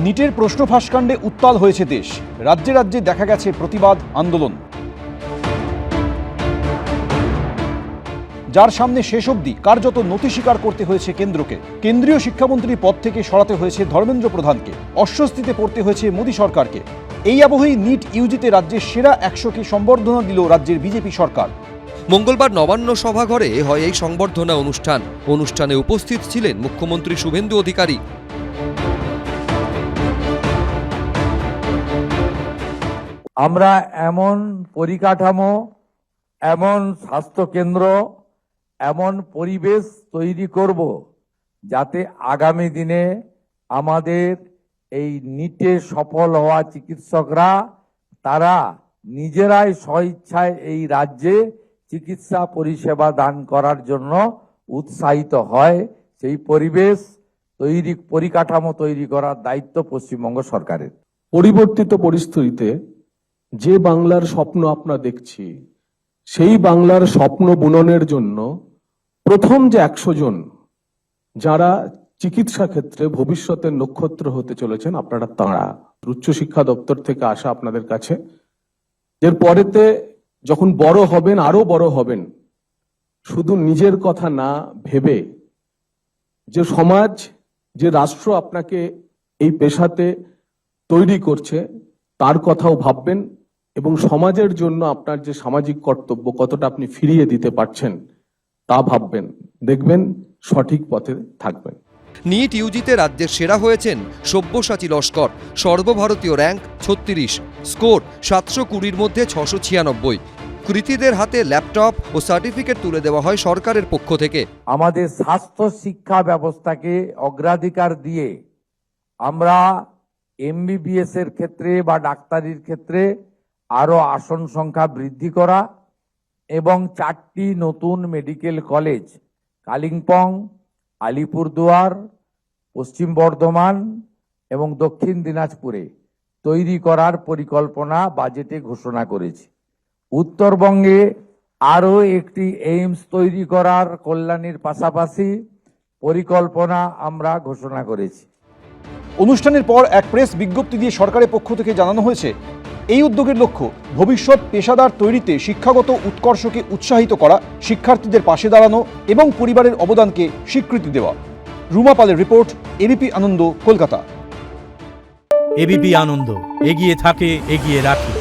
নিটের প্রশ্ন ফাঁসকাণ্ডে উত্তাল হয়েছে দেশ। রাজ্যে রাজ্যে দেখা গেছে প্রতিবাদ আন্দোলন, যার সামনে শেষ অবধি কার্যত নথি স্বীকার করতে হয়েছে কেন্দ্রকে। কেন্দ্রীয় শিক্ষামন্ত্রীর পদ থেকে সরাতে হয়েছে ধর্মেন্দ্র প্রধানকে, অস্বস্তিতে পড়তে হয়েছে মোদী সরকারকে। এই আবহেই নিট ইউজিতে রাজ্যের সেরা 100কে সম্বর্ধনা দিল রাজ্যের বিজেপি সরকার। মঙ্গলবার নবান্ন সভাঘরে হয় এই সংবর্ধনা অনুষ্ঠানে উপস্থিত ছিলেন মুখ্যমন্ত্রী শুভেন্দু অধিকারী। আমরা এমন পরিকাঠামো, এমন স্বাস্থ্যকেন্দ্র, এমন পরিবেশ তৈরি করব যাতে আগামী দিনে আমাদের এই নিটে সফল হওয়া চিকিৎসকরা তারা নিজেরাই স্বইচ্ছায় এই রাজ্যে চিকিৎসা পরিষেবা দান করার জন্য উৎসাহিত হয়। সেই পরিবেশ পরিকাঠামো তৈরি করার দায়িত্ব পশ্চিমবঙ্গ সরকারের। পরিবর্তিত পরিস্থিতিতে যে বাংলার স্বপ্ন আমরা দেখছি, সেই বাংলার স্বপ্ন বুননের জন্য প্রথম যে 100 জন যারা চিকিৎসা ক্ষেত্রে ভবিষ্যতের নক্ষত্র হতে চলেছেন আপনারা তাঁরা। উচ্চশিক্ষা দপ্তর থেকে আসা আপনাদের কাছে, এর পরেতে যখন বড় হবেন, আরো বড় হবেন, শুধু নিজের কথা না ভেবে যে সমাজ, যে রাষ্ট্র আপনাকে এই পেশাতে তৈরি করছে তার কথাও ভাববেন এবং সমাজের জন্য আপনার যে সামাজিক কর্তব্য কতটা আপনি ফিরিয়ে দিতে পারছেন তা ভাববেন। দেখবেন সঠিক পথে থাকবেন। নিট ইউজিতে রাজ্যের সেরা হয়েছেন সব্যসাচী লস্কর। সর্বভারতীয় র্যাঙ্ক 36, স্কোর 720-র মধ্যে 696। কৃতীদের হাতে ল্যাপটপ ও সার্টিফিকেট তুলে দেওয়া হয় সরকারের পক্ষ থেকে। আমাদের স্বাস্থ্য শিক্ষা ব্যবস্থাকে অগ্রাধিকার দিয়ে আমরা এমবিবিএস এর ক্ষেত্রে বা ডাক্তারির ক্ষেত্রে আরো আসন সংখ্যা বৃদ্ধি করা এবং 4টি নতুন মেডিকেল কলেজ কালিম্পং, আলিপুরদুয়ার, পশ্চিম বর্ধমান এবং দক্ষিণ দিনাজপুরে তৈরি করার পরিকল্পনা বাজেটে ঘোষণা করেছি। উত্তরবঙ্গে আরো একটি এইমস তৈরি করার কল্যাণীর পাশাপাশি পরিকল্পনা আমরা ঘোষণা করেছি। অনুষ্ঠানের পর এক প্রেস বিজ্ঞপ্তি দিয়ে সরকারের পক্ষ থেকে জানানো হয়েছে, এই উদ্যোগের লক্ষ্য ভবিষ্যৎ পেশাদার তৈরিতে শিক্ষাগত উৎকর্ষকে উৎসাহিত করা, শিক্ষার্থীদের পাশে দাঁড়ানো এবং পরিবারের অবদানকে স্বীকৃতি দেওয়া। রুমা পালের রিপোর্ট, এবিপি আনন্দ, কলকাতা। এবিপি আনন্দ, এগিয়ে থাকে, এগিয়ে রাখে।